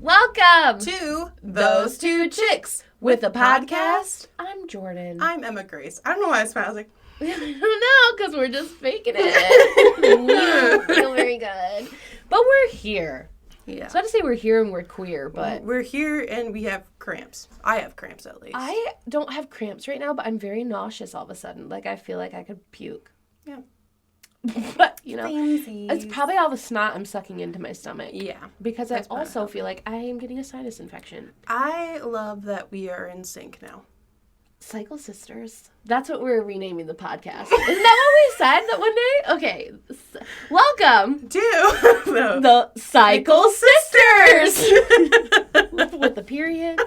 Welcome to Those Two Chicks with a Podcast. I'm Jordan. I'm Emma Grace. I don't know why I smiled. I was like, I don't know, because we're just faking it. We don't feel very good. But we're here. yeah. So I have to say we're here and we're queer, but... We're here and we have cramps. I have cramps, at least. I don't have cramps right now, but I'm very nauseous all of a sudden. Like, I feel like I could puke. Yeah. But, you know, Famesies. it's probably all the snot I'm sucking into my stomach. Yeah. Because I also feel like I am getting a sinus infection. I love that we are in sync now. Cycle Sisters. That's what we're renaming the podcast. Isn't that what we said that one day? Okay. Welcome to the Cycle Sisters! With the period.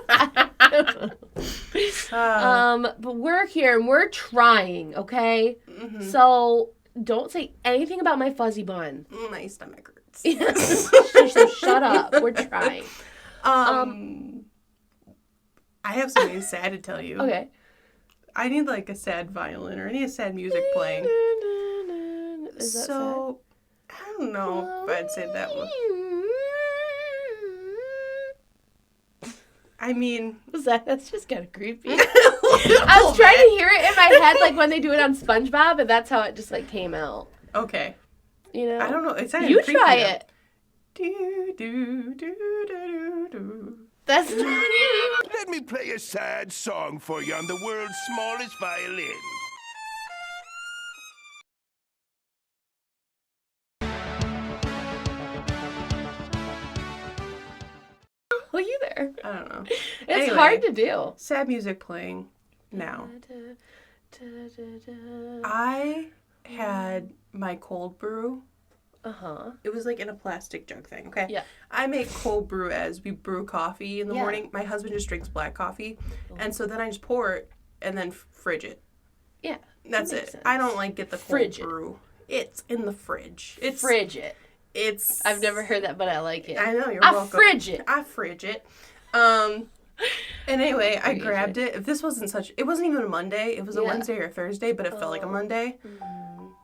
But we're here and we're trying, okay? Mm-hmm. So don't say anything about my fuzzy bun. My stomach hurts. So shut up. We're trying. I have something sad to tell you. Okay. I need like a sad violin or I need sad music playing. Is that so sad? I don't know if I'd say that one. I mean, that's just kind of creepy. I was trying to hear it in my head like when they do it on SpongeBob, and that's how it just like came out. Okay. You know? I don't know. It's you try it. Do do do do do. That's Let me play a sad song for you on the world's smallest violin. Well, you there. I don't know. It's anyway, hard to do. Sad music playing now. I had my cold brew. Uh-huh. It was like in a plastic jug thing, okay? Yeah. I make cold brew as we brew coffee in the morning. My husband just drinks black coffee. Oh. And so then I just pour it and then fridge it. Yeah. That's it. Sense. I don't like get the cold Fridge brew. It's in the fridge. It's fridge it. It's I've never heard that, but I like it. I know, you're welcome. Fridge it. I fridge it. And anyway, I Fridge grabbed it. If this wasn't it wasn't even a Monday. It was a Wednesday or a Thursday, but it felt like a Monday.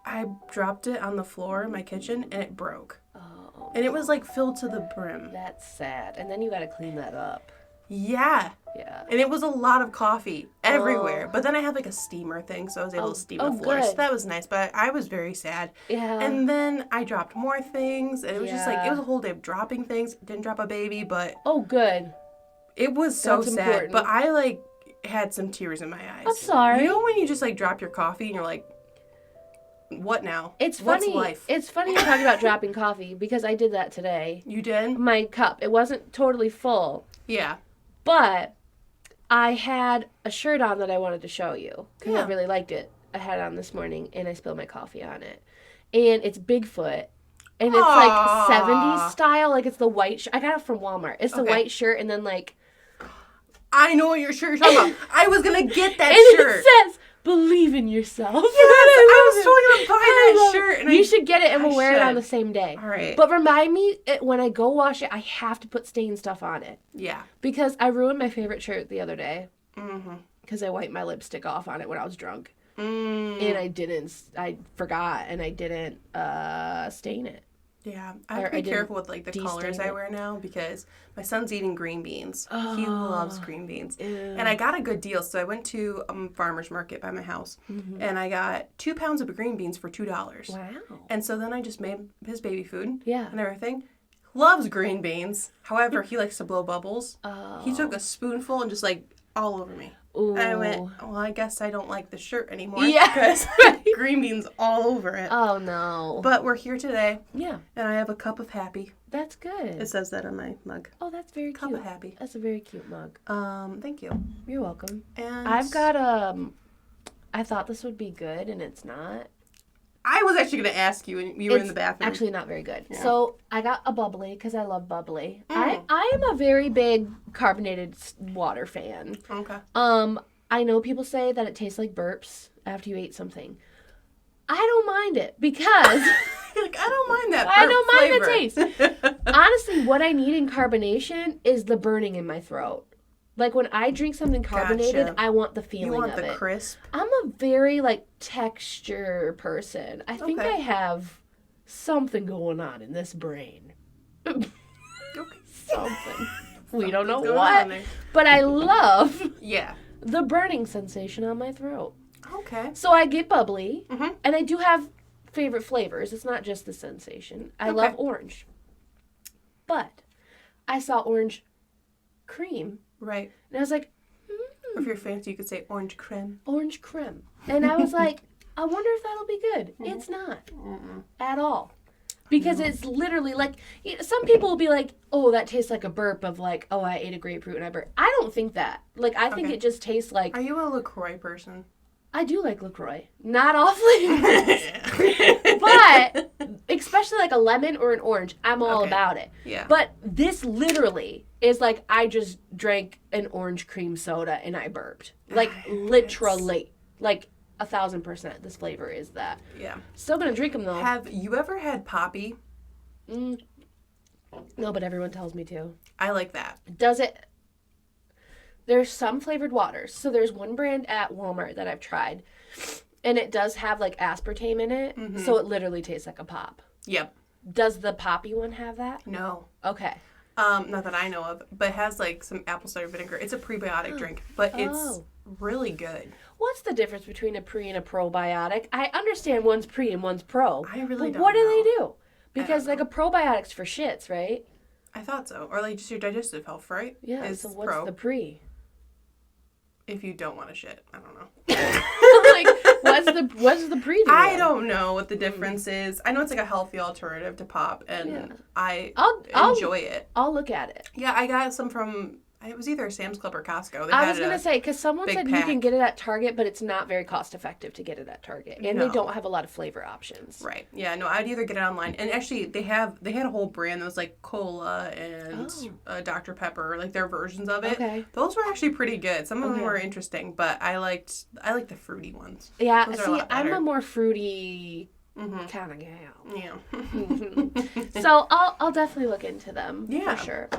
I dropped it on the floor in my kitchen and it broke. Oh. And it was like filled to the brim. That's sad. And then you got to clean that up. Yeah. Yeah. And it was a lot of coffee everywhere. But then I had like a steamer thing, so I was able to steam the floor. Good. So that was nice, but I was very sad. Yeah. And then I dropped more things, and it was just like, it was a whole day of dropping things. Didn't drop a baby, but... Oh, good. It was so That's sad. important. But I like had some tears in my eyes. I'm sorry. You know when you just like drop your coffee and you're like, what now? It's What's funny. life? It's funny you're talking about dropping coffee because I did that today. You did? My cup. It wasn't totally full. Yeah. But I had a shirt on that I wanted to show you because I really liked it. I had it on this morning and I spilled my coffee on it. And it's Bigfoot. And it's like 70s style. Like it's the white shirt. I got it from Walmart. It's the white shirt and then like... I know what your shirt you're talking about. I was going to get that and shirt. It says, believe in yourself. Yes, I was totally going to buy that shirt. And you should get it and we'll wear it on the same day. All right. But remind me, when I go wash it, I have to put stain stuff on it. Yeah. Because I ruined my favorite shirt the other day. Mm-hmm. Because I wiped my lipstick off on it when I was drunk. And I forgot, and I didn't stain it. Yeah, I have to be careful with like the colors I wear now because my son's eating green beans. Oh, he loves green beans. Ew. And I got a good deal. So I went to a farmer's market by my house and I got 2 pounds of green beans for $2. Wow. And so then I just made his baby food and everything. Loves green beans. However, he likes to blow bubbles. Oh. He took a spoonful and just like all over me. Ooh. And I went, well, I guess I don't like the shirt anymore. Yeah. Because green beans all over it. Oh, no. But we're here today. Yeah. And I have a cup of happy. That's good. It says that on my mug. Oh, that's very cup cute. Of happy. That's a very cute mug. Thank you. You're welcome. And I've got, I thought this would be good, and it's not. I was actually going to ask you when you were in the bathroom. It's actually not very good. Yeah. So I got a bubbly because I love bubbly. Mm. I am a very big carbonated water fan. Okay. I know people say that it tastes like burps after you ate something. I don't mind it because like, I don't mind that. I don't mind flavor. the taste. Honestly, what I need in carbonation is the burning in my throat. Like, when I drink something carbonated, Gotcha. I want the feeling of it. You want the crisp? I'm a very, like, texture person. I think I have something going on in this brain. Okay. something. We don't know what. But I love the burning sensation on my throat. Okay. So I get bubbly, and I do have favorite flavors. It's not just the sensation. I love orange. But I saw orange cream. Right. And I was like, Or if you're fancy, you could say orange creme. Orange creme. And I was like, I wonder if that'll be good. It's not. At all. Because it's literally like, some people will be like, oh, that tastes like a burp of like, oh, I ate a grapefruit and I burped. I don't think that. Like, I think it just tastes like. Are you a LaCroix person? I do like LaCroix. Not all flavors. But, especially like a lemon or an orange, I'm all about it. Yeah. But this literally is like, I just drank an orange cream soda and I burped. Like, literally. Like, 1,000% this flavor is that. Yeah. Still gonna drink them though. Have you ever had Poppy? No, but everyone tells me to. I like that. Does it? There's some flavored waters. So there's one brand at Walmart that I've tried, and it does have like aspartame in it, so it literally tastes like a pop. Yep. Does the Poppy one have that? No. Okay. Not that I know of, but it has like some apple cider vinegar. It's a prebiotic drink, but it's really good. What's the difference between a pre and a probiotic? I understand one's pre and one's pro. I really don't what know. do they do? Because like a probiotic's for shits, right? I thought so. Or like just your digestive health, right? Yeah, Is so what's the pre? If you don't want to shit. I don't know. Like, what's the pre do? I don't know what the difference is. I know it's like a healthy alternative to pop, and I'll enjoy it. I'll look at it. Yeah, I got some from, it was either Sam's Club or Costco. I was going to say, because someone said you can get it at Target, but it's not very cost effective to get it at Target. And they don't have a lot of flavor options. Right. Yeah, no, I'd either get it online. And actually, they had a whole brand that was like cola and Dr. Pepper, like their versions of it. Okay. Those were actually pretty good. Some of them were interesting, but I liked the fruity ones. Yeah, those see, I'm a more fruity kind of gal. Yeah. So I'll definitely look into them for sure.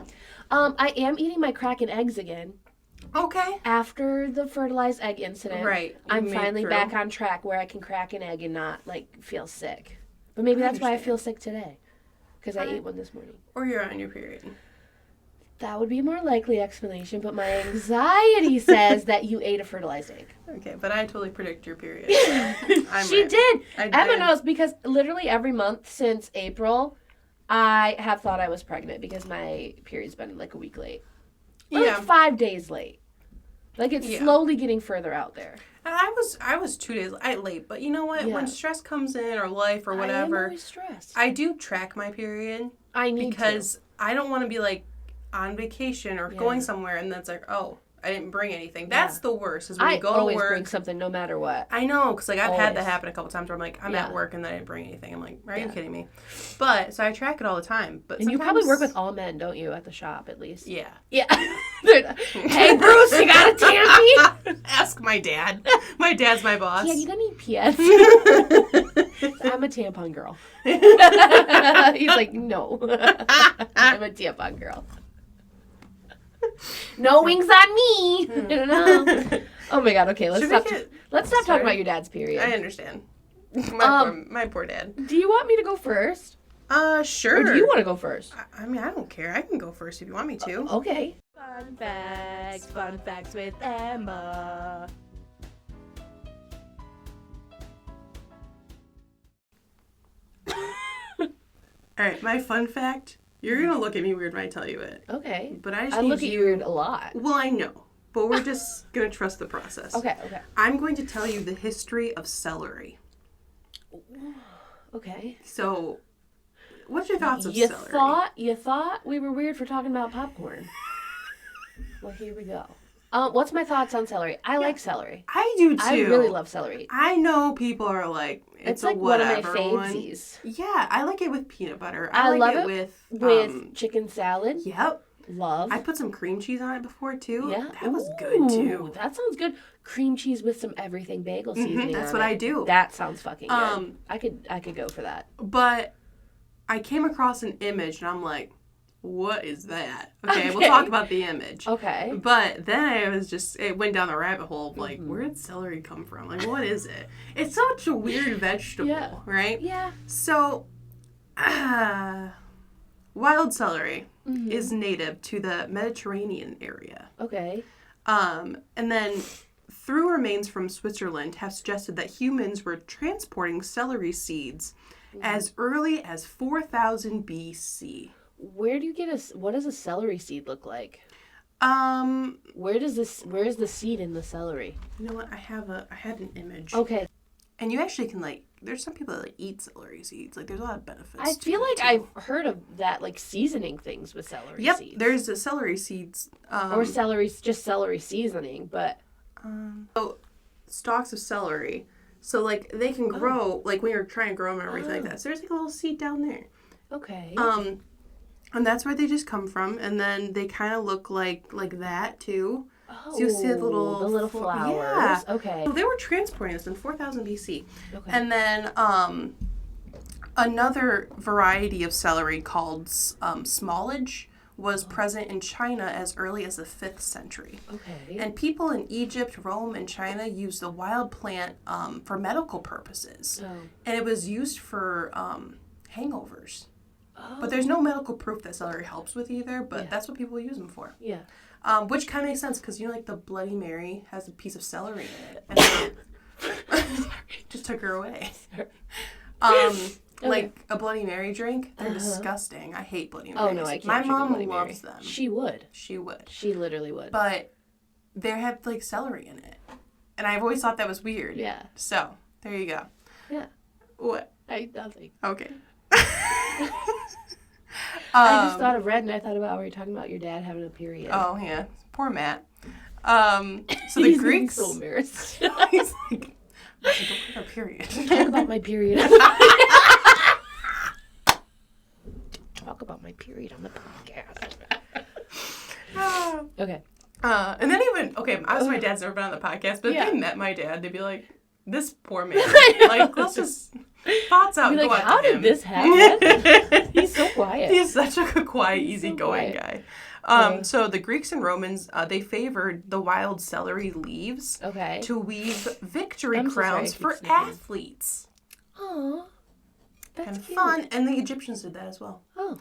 I am eating my Kraken eggs again. Okay. After the fertilized egg incident. Right. I'm finally back on track where I can crack an egg and not, like, feel sick. But maybe that's why I feel sick today. Because I ate one this morning. Or you're on your period. That would be a more likely explanation, but my anxiety says that you ate a fertilized egg. Okay, but I totally predict your period. She did. Emma knows because literally every month since April, I have thought I was pregnant because my period's been like a week late. Or like 5 days late. Like it's slowly getting further out there. And I was 2 days late, but you know what? Yeah. When stress comes in or life or whatever, I am always stressed. I do track my period. I need because I don't want to be like on vacation or going somewhere and that's like, oh, I didn't bring anything. That's the worst. Is when you go to work. I always bring something no matter what. I know, because like I've had that happen a couple times where I'm like, I'm at work and then I didn't bring anything. I'm like, are you kidding me? But, so I track it all the time. But and you probably work with all men, don't you, at the shop at least? Yeah. Yeah. Hey, Bruce, you got a tampy? Ask my dad. My dad's my boss. Yeah, you got any PS? I'm a tampon girl. He's like, no. I'm a tampon girl. No wings on me. No. Oh my god. Okay, let's stop talking about your dad's period. I understand. My poor dad. Do you want me to go first? Sure. Or do you want to go first? I mean, I don't care. I can go first if you want me to. Okay. Fun facts with Emma. All right, my fun fact. You're going to look at me weird when I tell you it. Okay. But I look at you weird a lot. Well, I know. But we're just going to trust the process. Okay. I'm going to tell you the history of celery. Okay. So, what's your thoughts of celery? You thought we were weird for talking about popcorn. Well, here we go. What's my thoughts on celery? I like celery. I do too. I really love celery. I know people are like, it's like one of my favesies. Yeah, I like it with peanut butter. I like love it with chicken salad. Yep. Love. I put some cream cheese on it before too. Yeah. That was good too. That sounds good. Cream cheese with some everything bagel seasoning. That's what I do. That sounds fucking good. I could go for that. But I came across an image and I'm like, what is that? Okay, we'll talk about the image. Okay. But then it went down the rabbit hole of like, where did celery come from? Like, what is it? It's such a weird vegetable, right? Yeah. So, wild celery is native to the Mediterranean area. Okay. And then through remains from Switzerland have suggested that humans were transporting celery seeds as early as 4000 BC. Where do you get what does a celery seed look like? Where is the seed in the celery? You know what? I had an image. Okay. And you actually can there's some people that eat celery seeds. There's a lot of benefits. I feel like I've heard of that, seasoning things with celery seeds. Yep, there's the celery seeds. Or just celery seasoning, but. So, stalks of celery. So, they can grow, when you're trying to grow them and everything like that. So, there's a little seed down there. Okay. And that's where they just come from. And then they kind of look like that, too. Oh, so you'll see the little flowers. Yeah. Okay. So they were transporting this in 4000 BC. Okay. And then another variety of celery called smallage was present in China as early as the 5th century. Okay. And people in Egypt, Rome, and China used the wild plant for medical purposes. Oh. And it was used for hangovers. Oh. But there's no medical proof that celery helps with either, but that's what people use them for. Yeah. Which kind of makes sense because, the Bloody Mary has a piece of celery in it. And just took her away. Okay. A Bloody Mary drink, they're disgusting. I hate Bloody Marys. Oh, no, I can't. My drink mom Bloody Mary. loves them. She would. She would. She literally would. But they have, celery in it. And I've always thought that was weird. Yeah. So, there you go. Yeah. What? Nothing. Okay. I just thought of red, and I thought about, were you talking about your dad having a period? Oh, yeah. Poor Matt. So the Greeks... so embarrassed. He's like, I don't have a period. Talk about my period. Talk about my period on the podcast. Okay. And then obviously my dad's never been on the podcast, but if they met my dad, they'd be like, this poor man. Let's just thoughts out. Be and go like, out how to did him. this happen? He's so quiet. He's such a quiet, easygoing guy. So the Greeks and Romans, they favored the wild celery leaves to weave victory crowns for athletes. Aww. That's kind of cute. fun. And the Egyptians did that as well. Oh.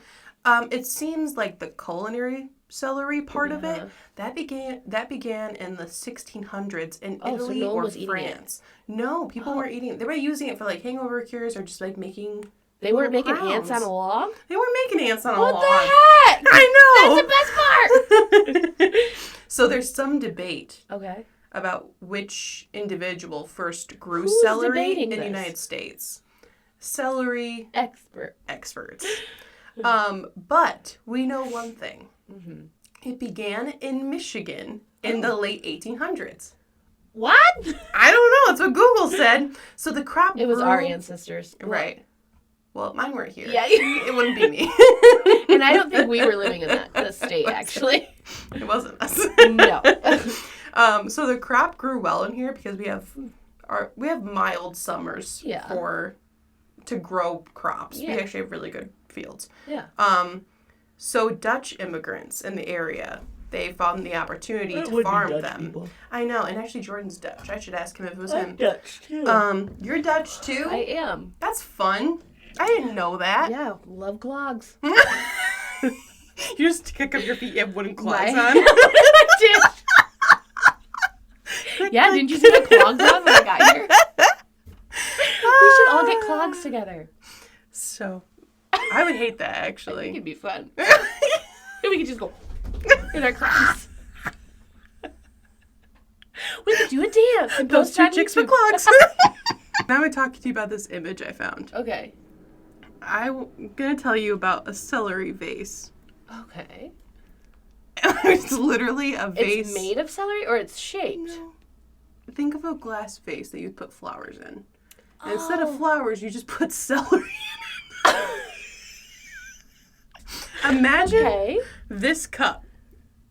It seems like the culinary celery part of it, that began in the 1600s in Italy or France. No, people weren't eating it. They were using it for hangover cures or just making... They weren't making ants on a log? They weren't making ants on a log. What the heck? I know! That's the best part! So there's some debate about which individual first grew Who's celery in the this? United States. Celery experts. But we know one thing. Mm-hmm. It began in Michigan in the late 1800s. What? I don't know. It's what Google said. So the crop It was our ancestors. Right. Well, mine weren't here. Yeah. It wouldn't be me. And I don't think we were living in that state, actually. It wasn't us. No. So the crop grew well in here because we have mild summers to grow crops. Yeah. We actually have really good fields. Yeah. So Dutch immigrants in the area, they found the opportunity to farm them. People. I know, and actually Jordan's Dutch. I should ask him if it was him. I'm Dutch too. You're Dutch too? I am. That's fun. I didn't know that. Yeah, love clogs. You just kick up your feet, you have wooden clogs on. I did. Yeah, didn't you see the clogs on when I got here? We should all get clogs together. So, I would hate that, actually. I think it'd be fun. We could just go in our clogs. We could do a dance and Those post two on chicks YouTube. with clogs. Now I'm going to talk to you about this image I found. Okay. I'm going to tell you about a celery vase. Okay. It's literally a vase. It's made of celery or it's shaped? No. Think of a glass vase that you put flowers in. And instead of flowers, you just put celery in it. Imagine this cup.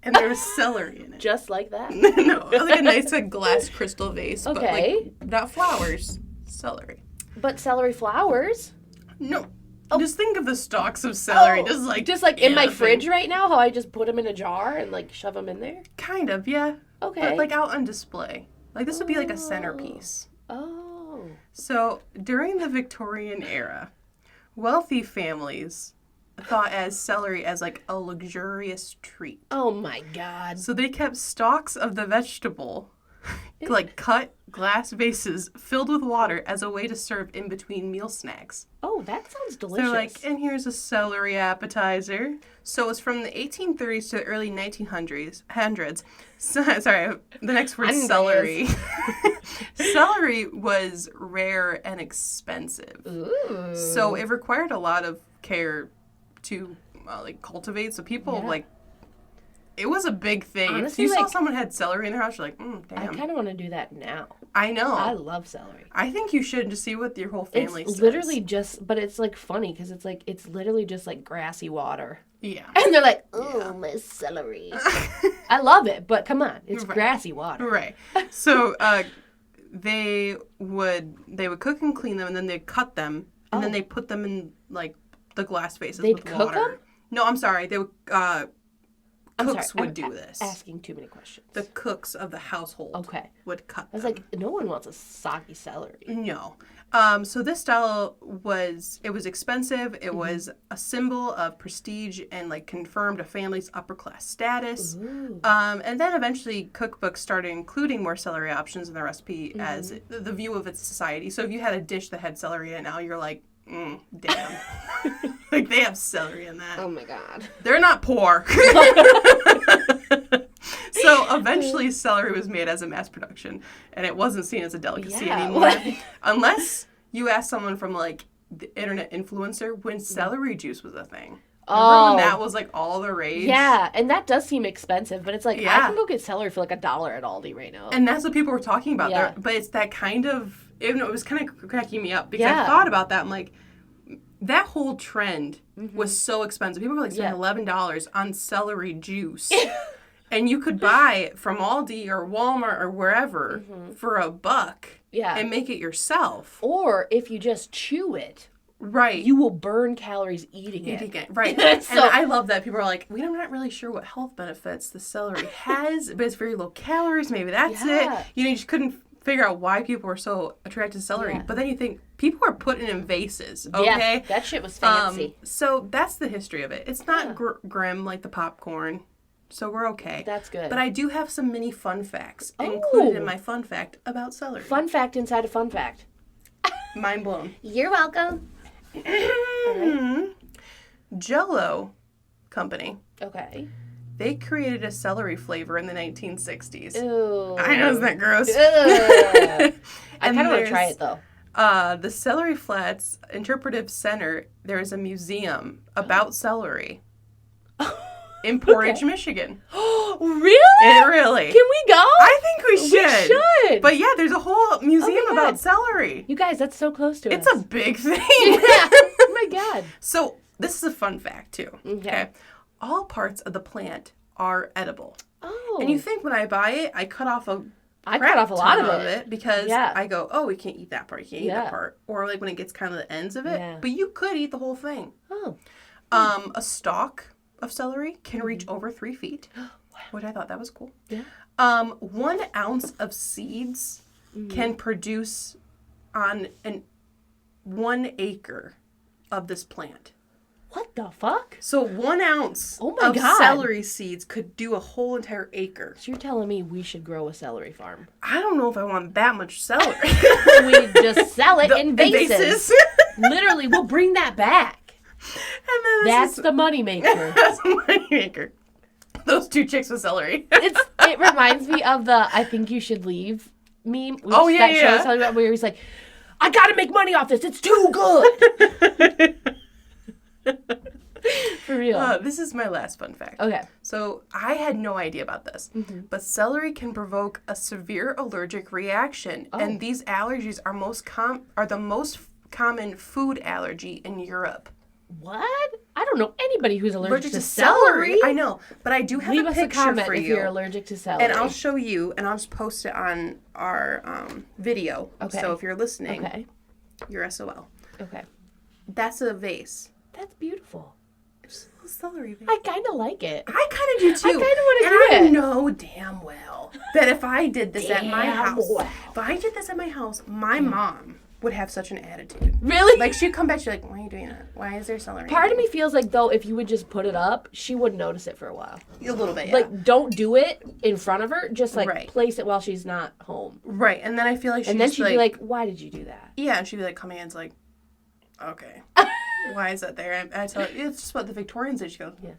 And there's celery in it. Just like that? No, like a nice glass crystal vase. Okay. But not flowers. Celery. But celery flowers? No. Oh. Just think of the stalks of celery. Just in my fridge right now, how I just put them in a jar and shove them in there? Kind of, yeah. Okay. But out on display. This would be a centerpiece. Oh. So, during the Victorian era, wealthy families thought as celery as like a luxurious treat. Oh my God. So they kept stalks of the vegetable, like cut glass vases filled with water as a way to serve in between meal snacks. Oh, that sounds delicious. They're like, and here's a celery appetizer. So it was from the 1830s to the early 1900s. Sorry, the next word is celery. Celery was rare and expensive. Ooh. So it required a lot of care to cultivate. So people it was a big thing. Honestly, if you saw someone had celery in their house, you're like, damn. I kind of want to do that now. I know. I love celery. I think you should just see what your whole family says. It's literally just, but it's like funny because it's literally just like grassy water. Yeah. And they're like, oh, my celery. I love it, but come on, it's grassy water. Right. So they would cook and clean them, and then they'd cut them, and then they put them in like the glass vases with water. They'd cook them? No, I'm sorry. They would. Cooks would do this. Asking too many questions. The cooks of the household would cut them. I was like, no one wants a soggy celery. No. So this style was expensive. It was a symbol of prestige and like confirmed a family's upper class status. And then eventually cookbooks started including more celery options in the recipe as the view of its society. So if you had a dish that had celery in it, now you're like, damn. Like, they have celery in that. Oh, my God. They're not poor. So, eventually, celery was made as a mass production, and it wasn't seen as a delicacy anymore. Unless you ask someone from, like, the internet influencer when celery juice was a thing. Remember when that was, like, all the rage? Yeah, and that does seem expensive, but it's like, I can go get celery for, like, $1 at Aldi right now. And that's what people were talking about there. But it's that kind of, it was kind of cracking me up, because I thought about that. I'm like, that whole trend was so expensive. People were, like, spending $11 on celery juice. And you could buy it from Aldi or Walmart or wherever for $1 and make it yourself. Or if you just chew it. Right. You will burn calories eating it. Right. And I love that. People are like, I'm not really sure what health benefits the celery has, but it's very low calories. Maybe that's it. You just couldn't figure out why people were so attracted to celery. Yeah. But then you think, people are putting it in vases, okay? Yeah, that shit was fancy. So that's the history of it. It's not grim like the popcorn. So we're okay. That's good. But I do have some mini fun facts included in my fun fact about celery. Fun fact inside a fun fact. Mind blown. You're welcome. Jell-O company. Okay. They created a celery flavor in the 1960s. Ew. I know, isn't that gross? I kind of want to try it, though. The Celery Flats Interpretive Center, there is a museum about celery. In Portage, Michigan. Really? Really. Can we go? I think we should. We should. But yeah, there's a whole museum about celery. You guys, that's so close to us. It's a big thing. Yeah. Oh my God. So this is a fun fact too. Okay. All parts of the plant are edible. Oh. And you think when I buy it, I cut off a lot of it because I go, oh, we can't eat that part. You can't eat that part. Or like when it gets kind of the ends of it. Yeah. But you could eat the whole thing. Oh. A stalk of celery can reach over 3 feet, which I thought that was cool. Yeah. 1 ounce of seeds can produce on 1 acre of this plant. What the fuck? So 1 ounce of celery seeds could do a whole entire acre. So you're telling me we should grow a celery farm? I don't know if I want that much celery. We just sell it in vases. Literally, we'll bring that back. That's the moneymaker. That's the moneymaker. Those 2 chicks with celery. It reminds me of the "I think you should leave" meme. Show I was telling you about, where he's like, "I gotta make money off this. It's too good." For real. This is my last fun fact. Okay. So I had no idea about this, but celery can provoke a severe allergic reaction, and these allergies are the most common food allergy in Europe. What? I don't know anybody who's allergic to celery. I know, but I do have Leave a us picture a comment for if you. you're allergic to celery. And I'll show you, and I'll just post it on our video. Okay. So if you're listening, you're SOL. Okay. That's a vase. That's beautiful. It's a little celery vase. I kind of like it. I kind of do too. I kind of want to do it. And I know damn well that if I did this at my house, my mom would have such an attitude. Really? Like, she'd come back, she'd be like, why are you doing that? Why is there celery? Part of me feels like, though, if you would just put it up, she wouldn't notice it for a while. A little bit, yeah. Like, don't do it in front of her. Just, like, place it while she's not home. Right. And then I feel like she'd be like, why did you do that? Yeah, and she'd be like, coming in, it's like, okay. Why is that there? And I tell her, it's just what the Victorians did. She goes, yeah.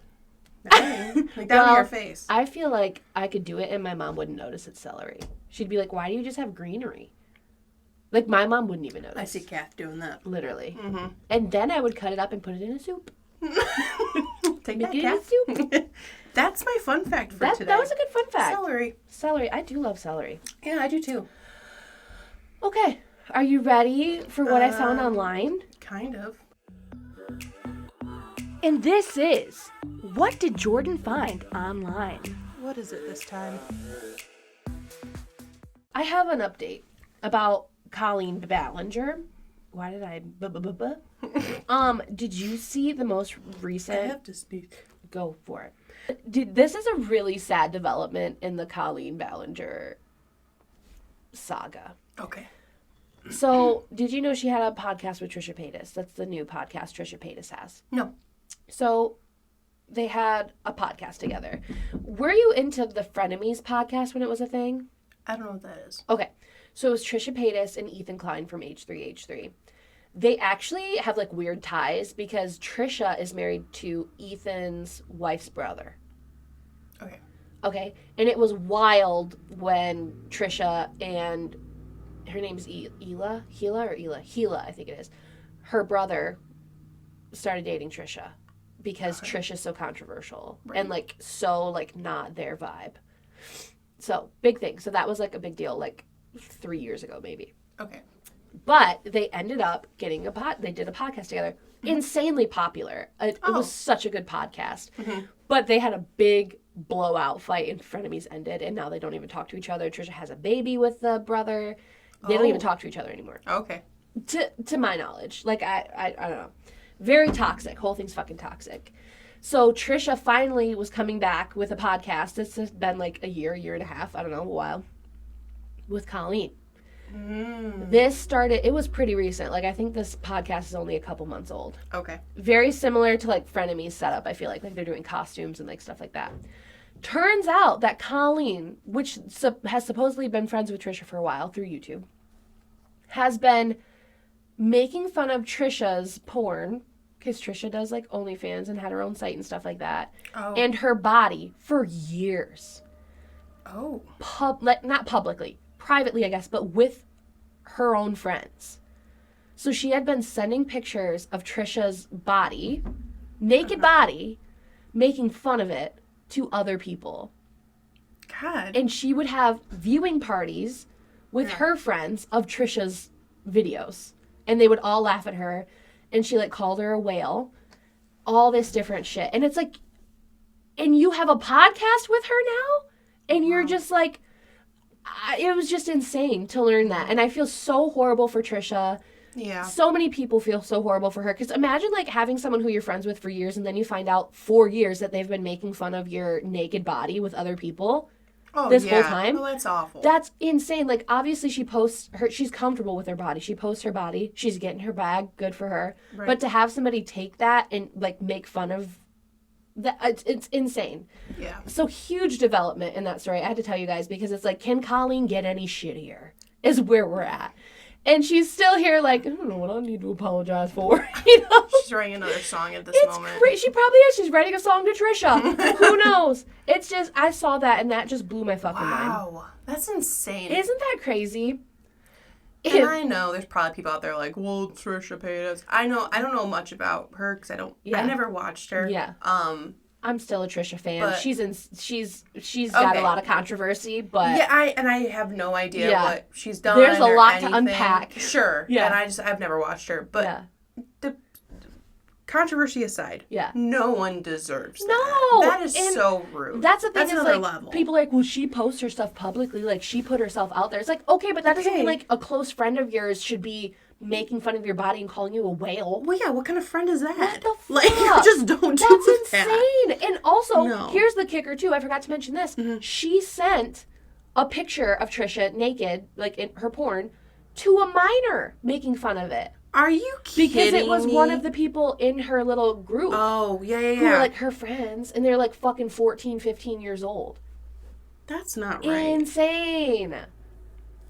Like, down to your face. I feel like I could do it and my mom wouldn't notice it's celery. She'd be like, why do you just have greenery? Like, my mom wouldn't even notice. I see Kath doing that. Literally. Mm-hmm. And then I would cut it up and put it in a soup. Take that, Kath. Soup. That's my fun fact for today. That was a good fun fact. Celery. I do love celery. Yeah, I do too. Okay. Are you ready for what I found online? Kind of. And this is, what did Jordan find online? What is it this time? I have an update about Colleen Ballinger. Why did I... Did you see the most recent... I have to speak. Go for it. Dude, this is a really sad development in the Colleen Ballinger saga. Okay. So, did you know she had a podcast with Trisha Paytas? That's the new podcast Trisha Paytas has. No. So, they had a podcast together. Were you into the Frenemies podcast when it was a thing? I don't know what that is. Okay. So, it was Trisha Paytas and Ethan Klein from H3H3. They actually have, like, weird ties because Trisha is married to Ethan's wife's brother. Okay. Okay. And it was wild when Trisha and... her name's Hila, I think it is. Her brother started dating Trisha because Trisha's so controversial and like so like not their vibe. So big thing. So that was like a big deal like 3 years ago maybe. Okay. But they ended up getting they did a podcast together. Mm-hmm. Insanely popular. It was such a good podcast. Mm-hmm. But they had a big blowout fight and Frenemies ended and now they don't even talk to each other. Trisha has a baby with the brother. They don't even talk to each other anymore. Okay. To my knowledge. Like, I don't know. Very toxic. Whole thing's fucking toxic. So, Trisha finally was coming back with a podcast. This has been like a year and a half. I don't know, a while. With Colleen. This started, it was pretty recent. Like, I think this podcast is only a couple months old. Okay. Very similar to, like, Frenemies setup, I feel like. Like, they're doing costumes and, like, stuff like that. Turns out that Colleen, which has supposedly been friends with Trisha for a while through YouTube, has been making fun of Trisha's porn, because Trisha does like OnlyFans and had her own site and stuff like that, and her body for years. Oh. Not publicly, privately, I guess, but with her own friends. So she had been sending pictures of Trisha's body, naked body, making fun of it, to other people. God. And she would have viewing parties with her friends of Trisha's videos. And they would all laugh at her. And she, like, called her a whale. All this different shit. And it's like, and you have a podcast with her now? And you're just like, it was just insane to learn that. And I feel so horrible for Trisha. Yeah. So many people feel so horrible for her. Because imagine, like, having someone who you're friends with for years and then you find out 4 years that they've been making fun of your naked body with other people whole time. Oh, that's awful. That's insane. Like, obviously she posts she's comfortable with her body. She posts her body. She's getting her bag. Good for her. Right. But to have somebody take that and, like, make fun of that, it's insane. Yeah. So huge development in that story. I had to tell you guys because it's like, can Colleen get any shittier? Is where we're at. And she's still here like, I don't know what I need to apologize for. You know? She's writing another song at this moment. She probably is. She's writing a song to Trisha. Who knows? It's just, I saw that and that just blew my fucking mind. Wow. That's insane. Isn't that crazy? And I know there's probably people out there like, well, Trisha Paytas. I don't know much about her because I never watched her. Yeah. I'm still a Trisha fan. But she's got a lot of controversy, but yeah, I have no idea what she's done. There's a lot to unpack. Sure. Yeah. And I've never watched her, but the controversy aside, no one deserves that. No, that is so rude. That's the thing. That's is another like level. People are like, well, she posts her stuff publicly, like she put herself out there. It's like, okay, but that doesn't mean like a close friend of yours should be making fun of your body and calling you a whale. Well, yeah, what kind of friend is that? What the fuck? Like, you just don't do That's that. insane. And also, here's the kicker too. I forgot to mention this. Mm-hmm. She sent a picture of Trisha naked, like in her porn, to a minor making fun of it. Are you kidding Because it was me? one of the people in her little group. Oh, yeah. Who were, like, her friends, and they're, like, fucking 14, 15 years old. That's not right. Insane.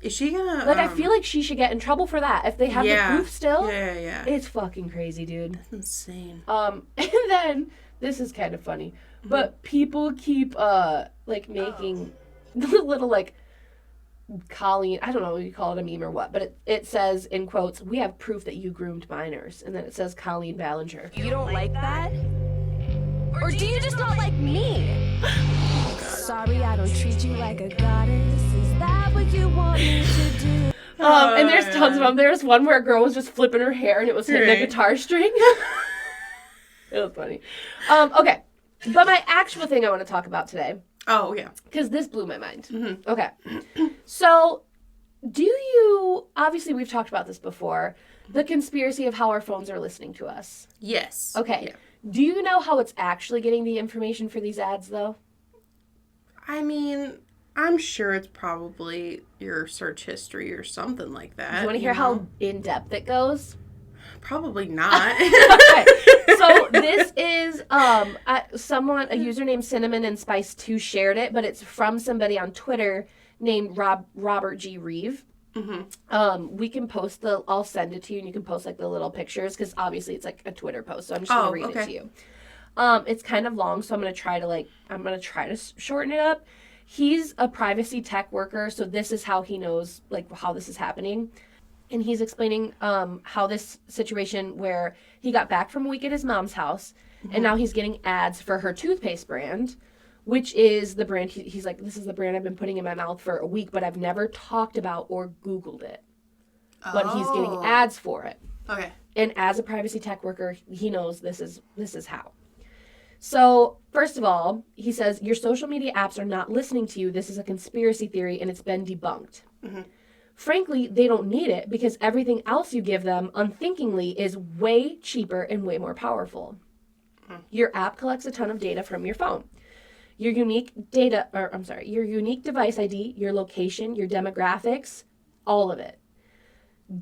Is she gonna... Like, I feel like she should get in trouble for that. If they have the proof still. Yeah. It's fucking crazy, dude. That's insane. And then, this is kind of funny, but people keep, like, making little, like, Colleen, I don't know if you call it a meme or what, but it says, in quotes, "We have proof that you groomed minors." And then it says Colleen Ballinger. You don't like that? Or do you just not like me? Sorry, I don't treat you like a goddess. Is that what you want me to do? And there's tons of them. There's one where a girl was just flipping her hair and it was hitting a guitar string. It was funny. Okay. But my actual thing I want to talk about today. Oh, yeah. Because this blew my mind. Mm-hmm. Okay. So, obviously we've talked about this before, the conspiracy of how our phones are listening to us. Yes. Okay. Yeah. Do you know how it's actually getting the information for these ads, though? I mean, I'm sure it's probably your search history or something like that. Do you want to hear how in-depth it goes? Probably not. Okay. So this is a user named Cinnamon and Spice 2 shared it, but it's from somebody on Twitter named Robert G. Reeve. Mm-hmm. We can post I'll send it to you, and you can post like the little pictures because obviously it's like a Twitter post. So I'm just gonna read it to you. It's kind of long, so I'm gonna try to shorten it up. He's a privacy tech worker, so this is how he knows like how this is happening. And he's explaining how this situation where he got back from a week at his mom's house, and now he's getting ads for her toothpaste brand, which is the brand, he's like, this is the brand I've been putting in my mouth for a week, but I've never talked about or Googled it. But he's getting ads for it. Okay. And as a privacy tech worker, he knows this is how. So, first of all, he says, your social media apps are not listening to you. This is a conspiracy theory, and it's been debunked. Mm-hmm. Frankly, they don't need it because everything else you give them unthinkingly is way cheaper and way more powerful. Your app collects a ton of data from your phone. Your unique device ID, your location, your demographics, all of it.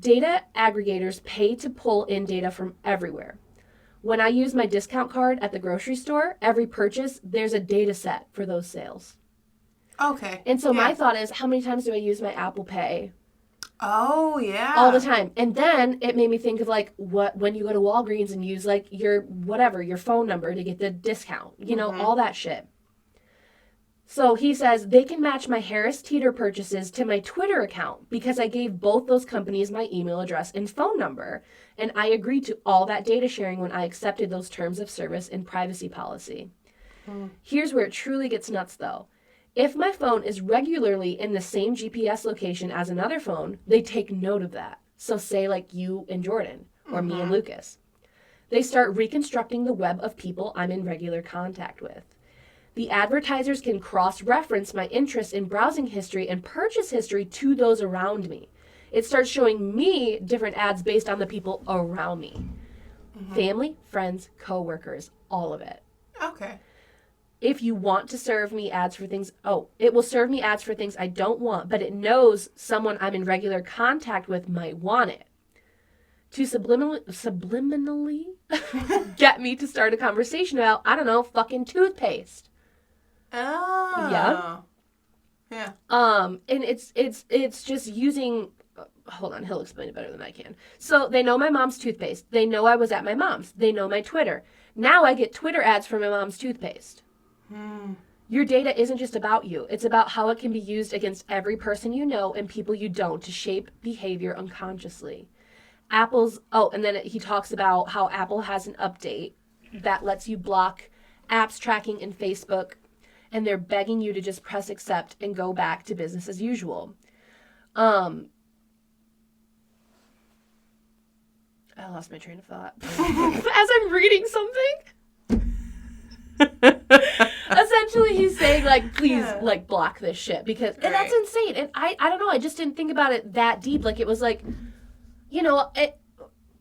Data aggregators pay to pull in data from everywhere. When I use my discount card at the grocery store, every purchase, there's a data set for those sales. Okay. And so my thought is, how many times do I use my Apple Pay? Oh, yeah. All the time. And then it made me think of like when you go to Walgreens and use like your phone number to get the discount, all that shit. So he says they can match my Harris Teeter purchases to my Twitter account because I gave both those companies my email address and phone number. And I agreed to all that data sharing when I accepted those terms of service and privacy policy. Here's where it truly gets nuts though. If my phone is regularly in the same GPS location as another phone, they take note of that. So say like you and Jordan, or me and Lucas. They start reconstructing the web of people I'm in regular contact with. The advertisers can cross-reference my interest in browsing history and purchase history to those around me. It starts showing me different ads based on the people around me. Family, friends, coworkers, all of it. Okay. If you want to serve me ads for things, it will serve me ads for things I don't want, but it knows someone I'm in regular contact with might want it. To subliminally get me to start a conversation about, I don't know, fucking toothpaste. Oh. Yeah. Yeah. And it's just using, hold on, he'll explain it better than I can. So they know my mom's toothpaste. They know I was at my mom's. They know my Twitter. Now I get Twitter ads for my mom's toothpaste. Your data isn't just about you. It's about how it can be used against every person you know and people you don't to shape behavior unconsciously. And then he talks about how Apple has an update that lets you block apps tracking in Facebook, and they're begging you to just press accept and go back to business as usual. I lost my train of thought as I'm reading something. Essentially, he's saying, like, please, like, block this shit because and that's insane. And I don't know. I just didn't think about it that deep. Like, it was like,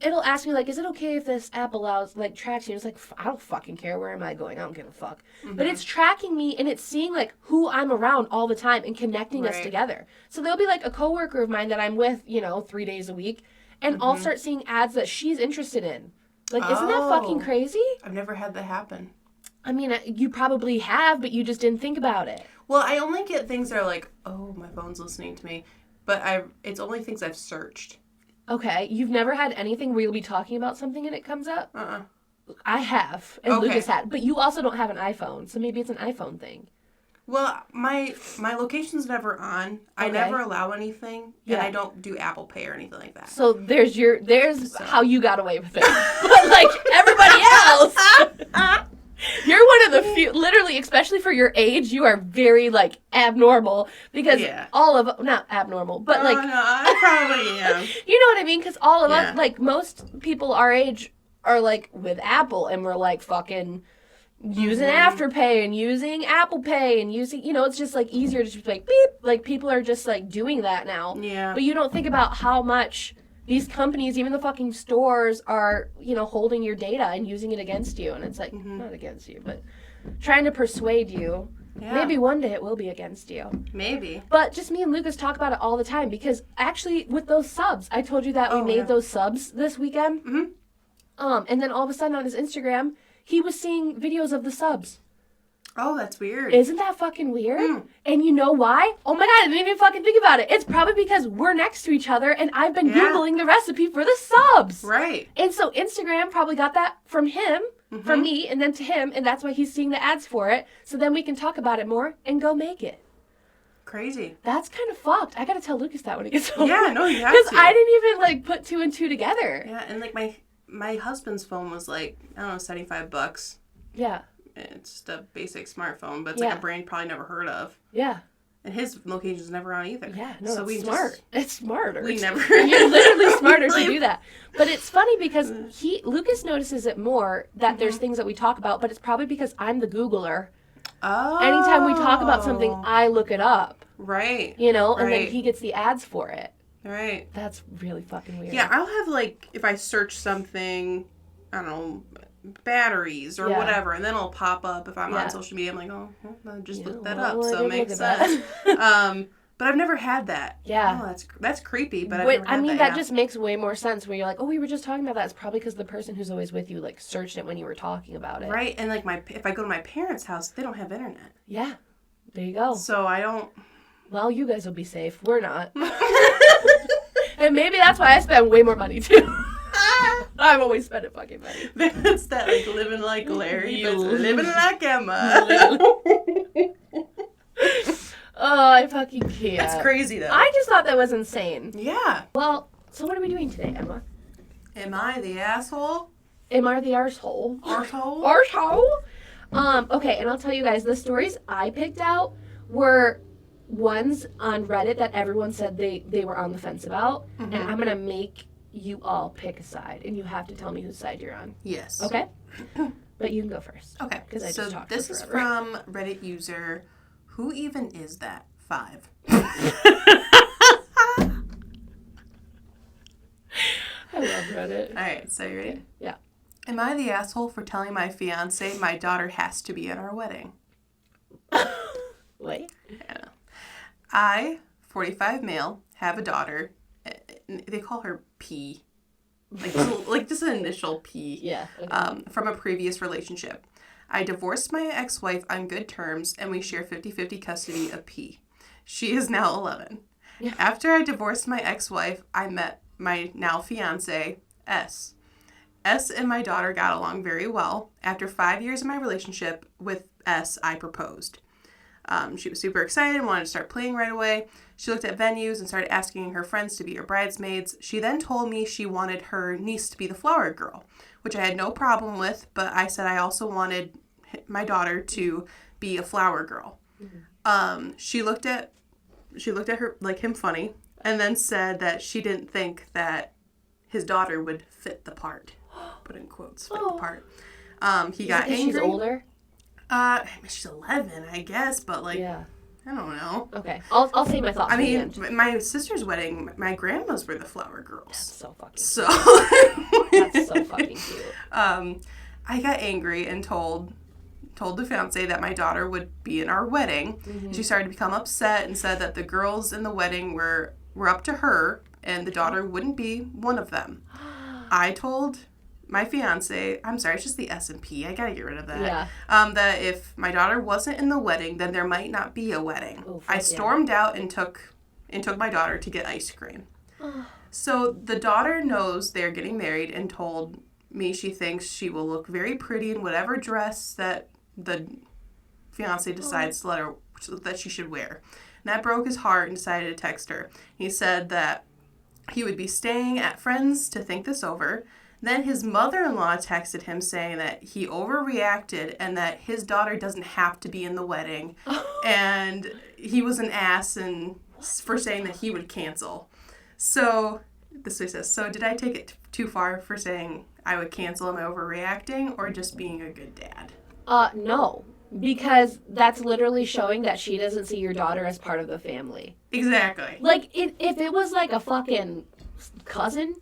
it'll ask me, like, is it okay if this app allows, like, tracks you? It's like, I don't fucking care. Where am I going? I don't give a fuck. But it's tracking me, and it's seeing, like, who I'm around all the time and connecting us together. So there'll be, like, a coworker of mine that I'm with, 3 days a week, and I'll start seeing ads that she's interested in. Like, isn't that fucking crazy? I've never had that happen. I mean, you probably have, but you just didn't think about it. Well, I only get things that are like, oh, my phone's listening to me. But it's only things I've searched. Okay, you've never had anything where you'll be talking about something and it comes up? Uh-uh. I have, and Lucas had. But you also don't have an iPhone, so maybe it's an iPhone thing. Well, my location's never on. I never allow anything, and I don't do Apple Pay or anything like that. So there's how you got away with it. But like everybody else, you're one of the few, literally, especially for your age, you are very like abnormal because all of, not abnormal, but like. No, I probably am. You know what I mean? Because all of us, like most people our age are like with Apple, and we're like fucking using Afterpay and using Apple Pay and using, it's just like easier to just be like beep. Like people are just like doing that now. Yeah. But you don't think about how much these companies, even the fucking stores, are, holding your data and using it against you. And it's like, not against you, but trying to persuade you. Yeah. Maybe one day it will be against you. Maybe. But just me and Lucas talk about it all the time because actually with those subs, I told you that we made those subs this weekend. Mm-hmm. And then all of a sudden on his Instagram, he was seeing videos of the subs. Oh, that's weird. Isn't that fucking weird? And you know why? Oh my god, I didn't even fucking think about it. It's probably because we're next to each other and I've been Googling the recipe for the subs. Right. And so Instagram probably got that from him, from me, and then to him, and that's why he's seeing the ads for it. So then we can talk about it more and go make it. Crazy. That's kind of fucked. I gotta tell Lucas that when he gets home. Yeah, no, you have Because to. I didn't even put two and two together. Yeah, and my husband's phone was like, I don't know, $75. Yeah. It's just a basic smartphone, but it's like a brand you probably never heard of. Yeah. And his location's never on either. Yeah, no, so it's smart. It's smarter. We never. You're literally smarter to do that. But it's funny because Lucas notices it more that there's things that we talk about, but it's probably because I'm the Googler. Oh. Anytime we talk about something, I look it up. Right. And then he gets the ads for it. Right. That's really fucking weird. Yeah, I'll have if I search something, I don't know, batteries or whatever, and then it'll pop up if I'm on social media. I'm like, oh, I just looked that up, so it makes sense. But I've never had that. Yeah. Oh, that's creepy, but I've never had that just makes way more sense where you're like, oh, we were just talking about that. It's probably because the person who's always with you, searched it when you were talking about it. Right, and if I go to my parents' house, they don't have internet. Yeah. There you go. So I don't... Well, you guys will be safe. We're not. And maybe that's why I spend way more money, too. I'm always spending fucking money. That's that, living like Larry, but living like Emma. Oh, I fucking can't. That's crazy, though. I just thought that was insane. Yeah. Well, so what are we doing today, Emma? Am I the asshole? Am I the arsehole? Arsehole? Arsehole? Okay, and I'll tell you guys, the stories I picked out were ones on Reddit that everyone said they were on the fence about. And I'm going to make you all pick a side, and you have to tell me whose side you're on. Yes. Okay? But you can go first. Okay. Because I just talked this is from Redditt User. Who even is that? 5. I love Reddit. All right, so you ready? Okay. Yeah. Am I the asshole for telling my fiance my daughter has to be at our wedding? Wait. I, 45 male, have a daughter. They call her P. Just an initial P. Yeah. Okay. From a previous relationship. I divorced my ex-wife on good terms, and we share 50-50 custody of P. She is now 11. Yeah. After I divorced my ex-wife, I met my now fiance, S. S and my daughter got along very well. After 5 years of my relationship with S, I proposed. She was super excited and wanted to start playing right away. She looked at venues and started asking her friends to be her bridesmaids. She then told me she wanted her niece to be the flower girl, which I had no problem with, but I said I also wanted my daughter to be a flower girl. Mm-hmm. She looked at her him funny, and then said that she didn't think that his daughter would fit the part. Put in quotes, fit the part. He got angry. She's older? She's 11, I guess, but yeah. I don't know. Okay, I'll say my thoughts. I mean, my sister's wedding, my grandmas were the flower girls. That's so fucking. So so fucking cute. I got angry and told the fiance that my daughter would be in our wedding. Mm-hmm. She started to become upset and said that the girls in the wedding were up to her and the daughter wouldn't be one of them. I told my fiance, I'm sorry, it's just the S&P. I gotta get rid of that. Yeah. That if my daughter wasn't in the wedding, then there might not be a wedding. Oh, I stormed out and took my daughter to get ice cream. So the daughter knows they're getting married and told me she thinks she will look very pretty in whatever dress that the fiance decides to let her, that she should wear. And that broke his heart and decided to text her. He said that he would be staying at friends to think this over. Then his mother-in-law texted him saying that he overreacted and that his daughter doesn't have to be in the wedding. And he was an ass for saying that he would cancel. So, this is what he says, so did I take it too far for saying I would cancel? Am I overreacting or just being a good dad? No. Because that's literally showing that she doesn't see your daughter as part of the family. Exactly. Like, if it was like a fucking cousin...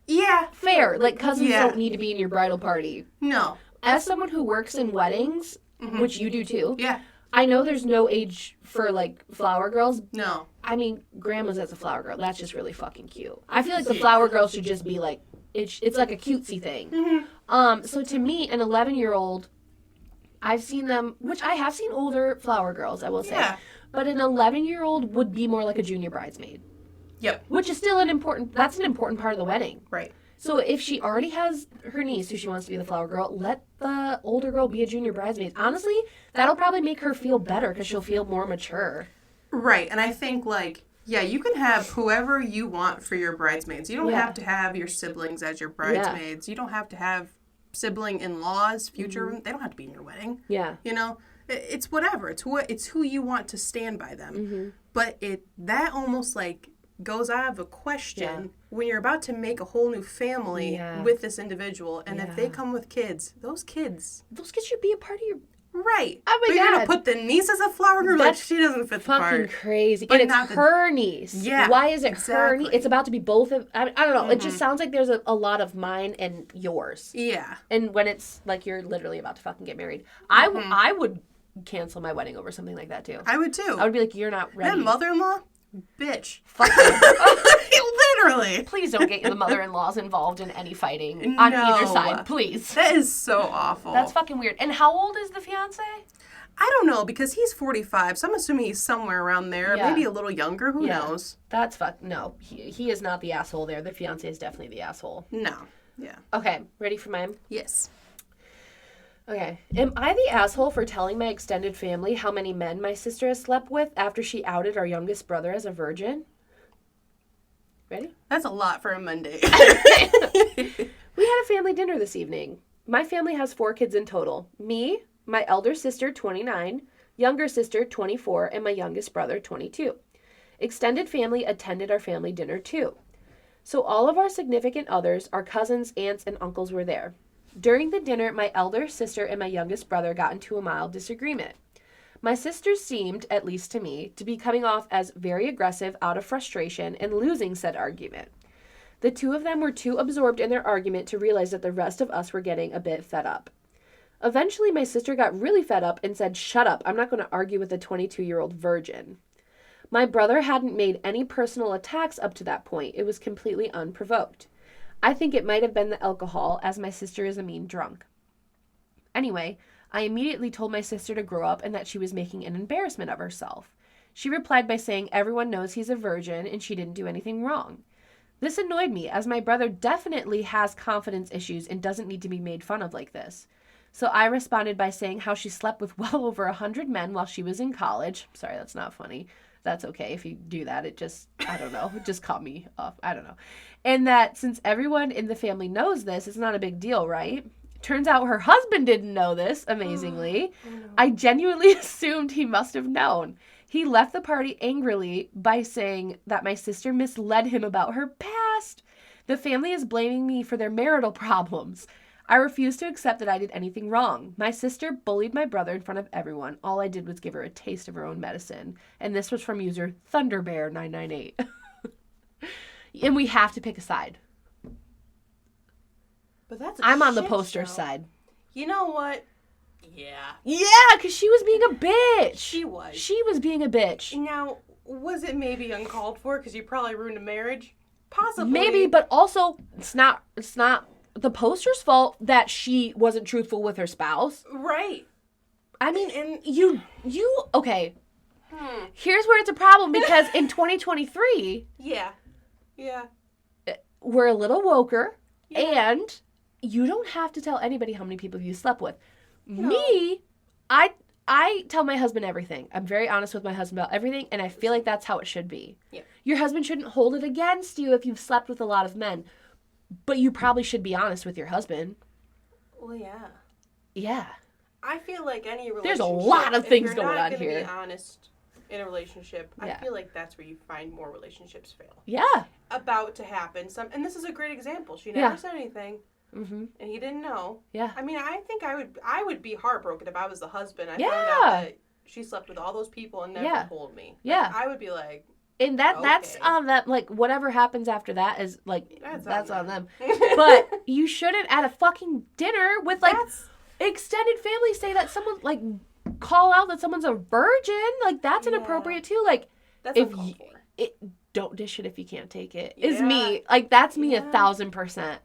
Yeah. Fair. Like, cousins don't need to be in your bridal party. No. As someone who works in weddings, which you do too, yeah, I know there's no age for, like, flower girls. No. I mean, grandma's as a flower girl. That's just really fucking cute. I feel like the flower girl should just be, like, it's like a cutesy thing. Mm-hmm. So to me, an 11-year-old, I've seen them, which I have seen older flower girls, I will say. Yeah. But an 11-year-old would be more like a junior bridesmaid. Yep. Which is still an important part of the wedding. Right. So if she already has her niece who she wants to be the flower girl, let the older girl be a junior bridesmaid. Honestly, that'll probably make her feel better because she'll feel more mature. Right. And I think, like, yeah, you can have whoever you want for your bridesmaids. You don't have to have your siblings as your bridesmaids. Yeah. You don't have to have sibling in-laws, future. They don't have to be in your wedding. Yeah. You know? It's whatever. It's who you want to stand by them. Mm-hmm. But that almost, like, goes out of the question when you're about to make a whole new family with this individual, and if they come with kids, those kids should be a part of your... Right. Oh my God. You're going to put the niece as a flower girl? Like, she doesn't fit the part. Fucking crazy. But and it's her niece. Yeah. Why is it her niece? It's about to be both of... I don't know. Mm-hmm. It just sounds like there's a lot of mine and yours. Yeah. And when it's like you're literally about to fucking get married. I would cancel my wedding over something like that too. I would too. I would be like, you're not ready. That mother-in-law? Bitch. Fuck you. Literally. Please don't get the mother-in-laws involved in any fighting on either side, please. That is so awful. That's fucking weird. And how old is the fiance? I don't know, because he's 45, so I'm assuming he's somewhere around there. Yeah. Maybe a little younger. Who knows? That's no. He is not the asshole there. The fiance is definitely the asshole. No. Yeah. Okay, ready for mine? Yes. Okay. Am I the asshole for telling my extended family how many men my sister has slept with after she outed our youngest brother as a virgin? Ready? That's a lot for a Monday. We had a family dinner this evening. My family has 4 kids in total. Me, my elder sister, 29, younger sister, 24, and my youngest brother, 22. Extended family attended our family dinner too. So all of our significant others, our cousins, aunts, and uncles were there. During the dinner, my elder sister and my youngest brother got into a mild disagreement. My sister seemed, at least to me, to be coming off as very aggressive out of frustration and losing said argument. The two of them were too absorbed in their argument to realize that the rest of us were getting a bit fed up. Eventually, my sister got really fed up and said, "Shut up, I'm not going to argue with a 22-year-old virgin." My brother hadn't made any personal attacks up to that point. It was completely unprovoked. I think it might have been the alcohol, as my sister is a mean drunk. Anyway, I immediately told my sister to grow up and that she was making an embarrassment of herself. She replied by saying everyone knows he's a virgin and she didn't do anything wrong. This annoyed me, as my brother definitely has confidence issues and doesn't need to be made fun of like this. So I responded by saying how she slept with well over 100 men while she was in college. Sorry, that's not funny. That's okay if you do that. It just, I don't know, it just caught me off. I don't know. And that since everyone in the family knows this, it's not a big deal, right? Turns out her husband didn't know this, amazingly. Oh, no. I genuinely assumed he must have known. He left the party angrily by saying that my sister misled him about her past. The family is blaming me for their marital problems. I refuse to accept that I did anything wrong. My sister bullied my brother in front of everyone. All I did was give her a taste of her own medicine. And this was from user ThunderBear998. And we have to pick a side. But that's I'm on the poster side. You know what? Yeah. Yeah, because she was being a bitch. She was. She was being a bitch. Now, was it maybe uncalled for because you probably ruined a marriage? Possibly. Maybe, but also it's not the poster's fault that she wasn't truthful with her spouse. Right. I mean, and you okay. Here's where it's a problem because in 2023, yeah, we're a little woker, and you don't have to tell anybody how many people you slept with. Me, I tell my husband everything. I'm very honest with my husband about everything, and I feel like that's how it should be. Yeah. Your husband shouldn't hold it against you if you've slept with a lot of men, but you probably should be honest with your husband. Well, yeah. Yeah. I feel like any relationship. There's a lot of things going on here. If you're not going to be honest in a relationship, I feel like that's where you find more relationships fail. Yeah. About to happen. And this is a great example. She never said anything. Mm-hmm. And he didn't know. Yeah. I mean, I think I would be heartbroken if I was the husband. I found out that she slept with all those people and never told me. Yeah. Like, I would be like, and that's that like whatever happens after that is like that's on them. But you shouldn't at a fucking dinner with like extended family say that someone like call out that someone's a virgin. Like that's inappropriate too. Like that's if don't dish it if you can't take it. Is me. Like that's me 1,000%.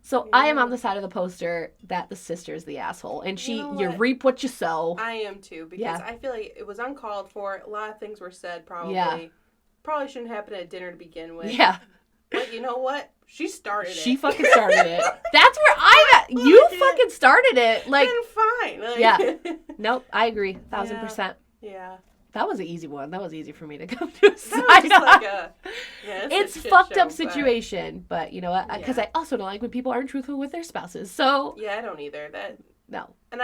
So I am on the side of the poster that the sister's the asshole. And you reap what you sow. I am too, because I feel like it was uncalled for. A lot of things were said probably. Yeah. Probably shouldn't happen at dinner to begin with. Yeah. But you know what? She started it. She fucking started it. That's where I'm at. You fucking started it. Like, then fine. Like, yeah. Nope, I agree. 1,000%. Yeah. That was an easy one. That was easy for me to come to a side on. It's a fucked up situation, but you know what? Because I also don't like when people aren't truthful with their spouses. So yeah, I don't either. No. And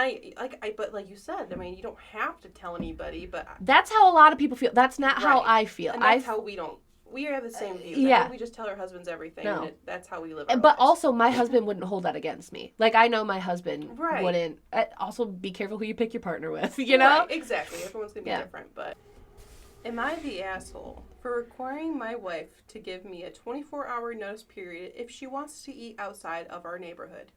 but like you said, I mean, you don't have to tell anybody, but that's how a lot of people feel. That's not how I feel. And that's how we don't. We are the same views. I think we just tell our husbands everything. No. And that's how we live our But lives. also, my husband wouldn't hold that against me. Like, I know my husband wouldn't. Also, be careful who you pick your partner with, you know? Right, exactly. Everyone's going to be different. But am I the asshole for requiring my wife to give me a 24-hour notice period if she wants to eat outside of our neighborhood?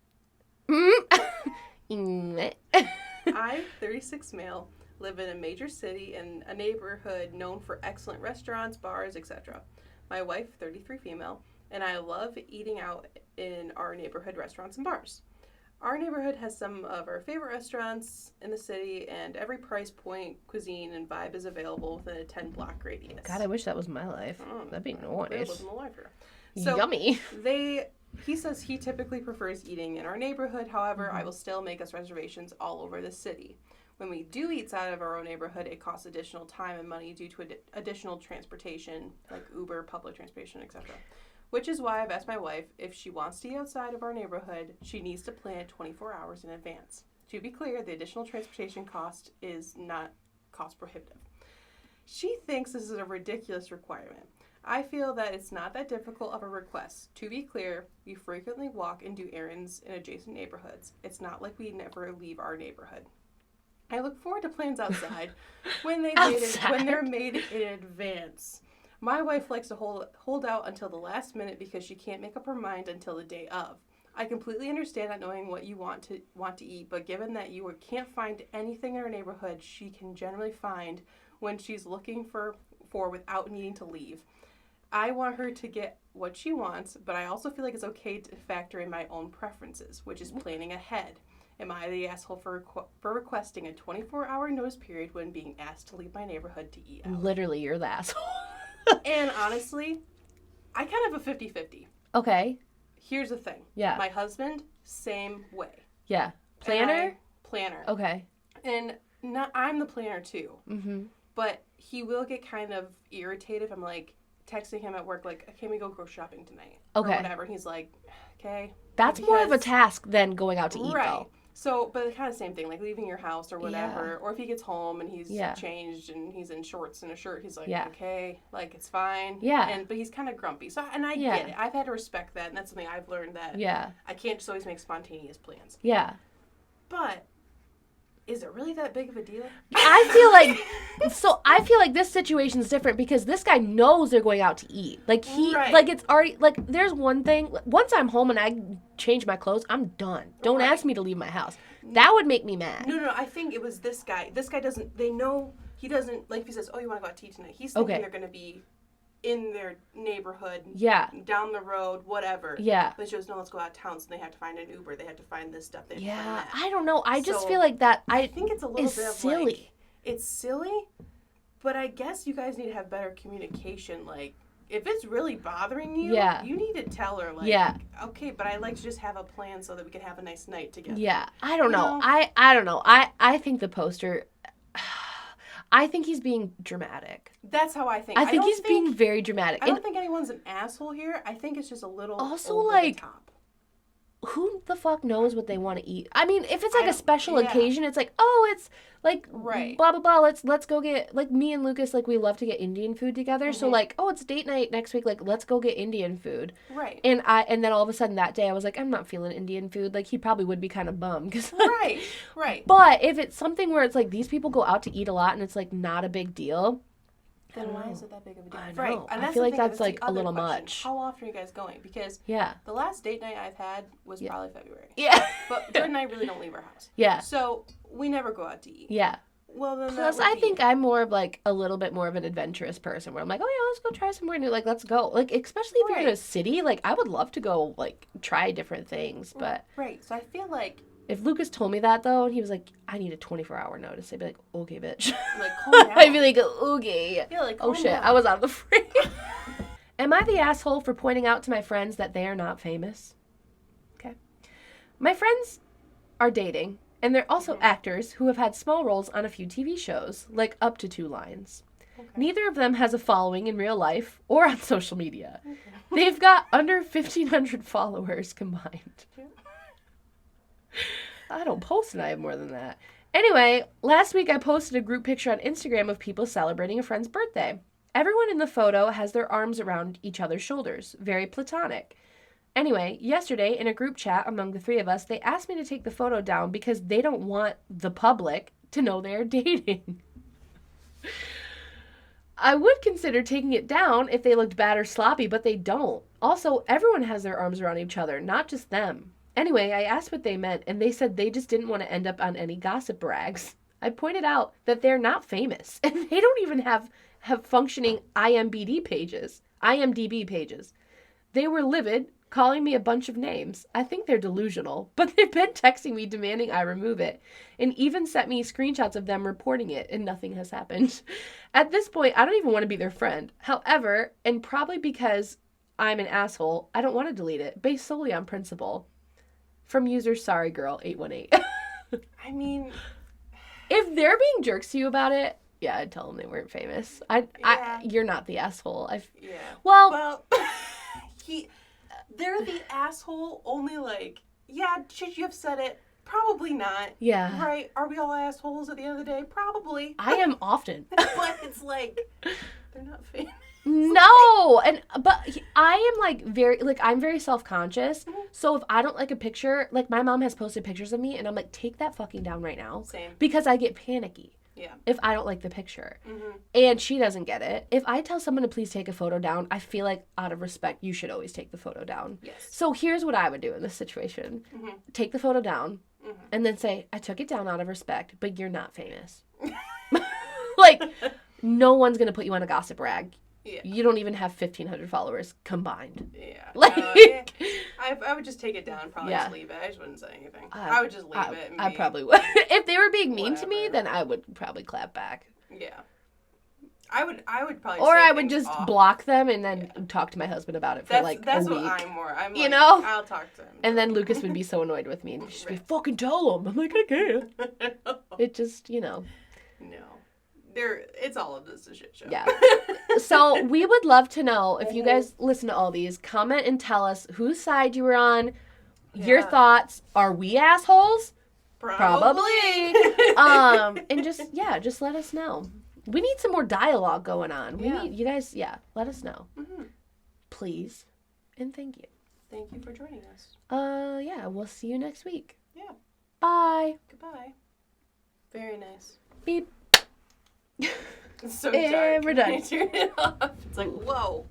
I, 36 male, live in a major city in a neighborhood known for excellent restaurants, bars, etc. My wife, 33 female, and I love eating out in our neighborhood restaurants and bars. Our neighborhood has some of our favorite restaurants in the city, and every price point, cuisine, and vibe is available within a 10-block radius. God, I wish that was my life. That'd be nice. It wasn't the life here. So yummy. He says he typically prefers eating in our neighborhood. However, I will still make us reservations all over the city. When we do eat out of our own neighborhood, it costs additional time and money due to additional transportation, like Uber, public transportation, etc. Which is why I've asked my wife if she wants to eat outside of our neighborhood, she needs to plan 24 hours in advance. To be clear, the additional transportation cost is not cost prohibitive. She thinks this is a ridiculous requirement. I feel that it's not that difficult of a request. To be clear, we frequently walk and do errands in adjacent neighborhoods. It's not like we never leave our neighborhood. I look forward to plans outside when they're made in advance. My wife likes to hold out until the last minute because she can't make up her mind until the day of. I completely understand not knowing what you want to eat, but given that you can't find anything in our neighborhood she can generally find when she's looking for without needing to leave. I want her to get what she wants, but I also feel like it's okay to factor in my own preferences, which is planning ahead. Am I the asshole for requesting a 24-hour notice period when being asked to leave my neighborhood to eat out? Literally, you're the asshole. And honestly, I kind of have a 50-50. Okay. Here's the thing. Yeah. My husband, same way. Yeah. Planner? Planner. Okay. And I'm the planner too. Mm-hmm. But he will get kind of irritated if I'm like texting him at work like, can we go grocery shopping tonight? Okay. Or whatever. And he's like, okay. That's more of a task than going out to eat, though. So, but kind of the same thing, like leaving your house or whatever. Yeah. Or if he gets home and he's changed and he's in shorts and a shirt, he's like, okay, like it's fine. Yeah. But he's kind of grumpy. So, and I get it. I've had to respect that, and that's something I've learned that I can't just always make spontaneous plans. Yeah. But is it really that big of a deal? I feel like this situation's different because this guy knows they're going out to eat. Like, it's already, like, there's one thing, once I'm home and I change my clothes, I'm done. Don't ask me to leave my house. That would make me mad. No, I think it was this guy. This guy doesn't, they know, he doesn't, like, if he says, oh, you want to go out to eat tonight? He's thinking they're going to be in their neighborhood, down the road, whatever. Yeah. But she goes, no, let's go out of town. So they have to find an Uber. They have to find this stuff. They have to find that. I don't know. I just feel like that. I think it's a little bit silly. Of like, it's silly, but I guess you guys need to have better communication. Like, if it's really bothering you, you need to tell her, like, okay, but I'd like to just have a plan so that we can have a nice night together. Yeah. I don't know. I don't know. I think the poster, I think he's being dramatic. That's how I think. I think he's being very dramatic. I don't think anyone's an asshole here. I think it's just a little also over like the top. Who the fuck knows what they want to eat? I mean, if it's like a special occasion, it's like, oh, it's like blah blah blah. Let's go get, like, me and Lucas, like, we love to get Indian food together. So like, oh, it's date night next week. Like, let's go get Indian food. Right. And then all of a sudden that day I was like, I'm not feeling Indian food. Like, he probably would be kind of bummed. Right. But if it's something where it's like these people go out to eat a lot and it's like not a big deal. Then why is it that big of a deal? I know. Right. And I feel like that's like a little much. How often are you guys going? Because the last date night I've had was probably February. Yeah. But Jordan and I really don't leave our house. Yeah. So we never go out to eat. Yeah. Well, then plus, I think I'm more of like a little bit more of an adventurous person where I'm like, oh yeah, let's go try somewhere new. Like, let's go. Like, especially if you're in a city, like, I would love to go, like, try different things. But right. So I feel like if Lucas told me that though, and he was like, I need a 24-hour notice, I'd be like, okay, bitch. Like, calm down. I'd be like, okay. Yeah, like, oh shit, I was out of the frame. Am I the asshole for pointing out to my friends that they are not famous? Okay. My friends are dating, and they're also actors who have had small roles on a few TV shows, like up to 2 lines. Okay. Neither of them has a following in real life or on social media. Okay. They've got under 1,500 followers combined. I don't post and I have more than that. Anyway, last week I posted a group picture on Instagram of people celebrating a friend's birthday. Everyone in the photo has their arms around each other's shoulders. Very platonic. Anyway, yesterday in a group chat among the 3 of us, they asked me to take the photo down because they don't want the public to know they are dating. I would consider taking it down if they looked bad or sloppy, but they don't. Also, everyone has their arms around each other, not just them. Anyway, I asked what they meant, and they said they just didn't want to end up on any gossip rags. I pointed out that they're not famous, and they don't even have functioning IMDb pages. They were livid, calling me a bunch of names. I think they're delusional, but they've been texting me demanding I remove it, and even sent me screenshots of them reporting it, and nothing has happened. At this point, I don't even want to be their friend. However, and probably because I'm an asshole, I don't want to delete it, based solely on principle. From user sorrygirl818. I mean, if they're being jerks to you about it, yeah, I'd tell them they weren't famous. You're not the asshole. Well, they're the asshole. Only like, yeah, should you have said it? Probably not. Yeah. Right? Are we all assholes at the end of the day? Probably. I am often. But it's like, they're not famous. No, but I am like I'm very self-conscious. Mm-hmm. So if I don't like a picture, like my mom has posted pictures of me and I'm like, take that fucking down right now. Same. Because I get panicky. Yeah. If I don't like the picture. Mm-hmm. And she doesn't get it. If I tell someone to please take a photo down, I feel like out of respect, you should always take the photo down. Yes. So here's what I would do in this situation. Mm-hmm. Take the photo down and then say, I took it down out of respect, but you're not famous. Like, no one's going to put you on a gossip rag. Yeah. You don't even have 1,500 followers combined. Yeah. Like, I would just take it down, probably just leave it. I just wouldn't say anything. I would just leave it. I probably would. If they were being mean to me, then I would probably clap back. Yeah. I would probably. Or I would just block them and then talk to my husband about it for like a week. That's what I'm more. I'm like, you know? I'll talk to him. And then Lucas would be so annoyed with me and just be, fucking tell him. I'm like, I can't. It just, No. It's all of this a shit show. Yeah. So we would love to know if you guys listen to all these, comment and tell us whose side you were on, your thoughts. Are we assholes? Probably. And just let us know. We need some more dialogue going on. We need you guys, let us know. Mm-hmm. Please. And thank you. Thank you for joining us. We'll see you next week. Yeah. Bye. Goodbye. Very nice. Beep. It's so And dark. we're done. I turn it off. It's like, whoa.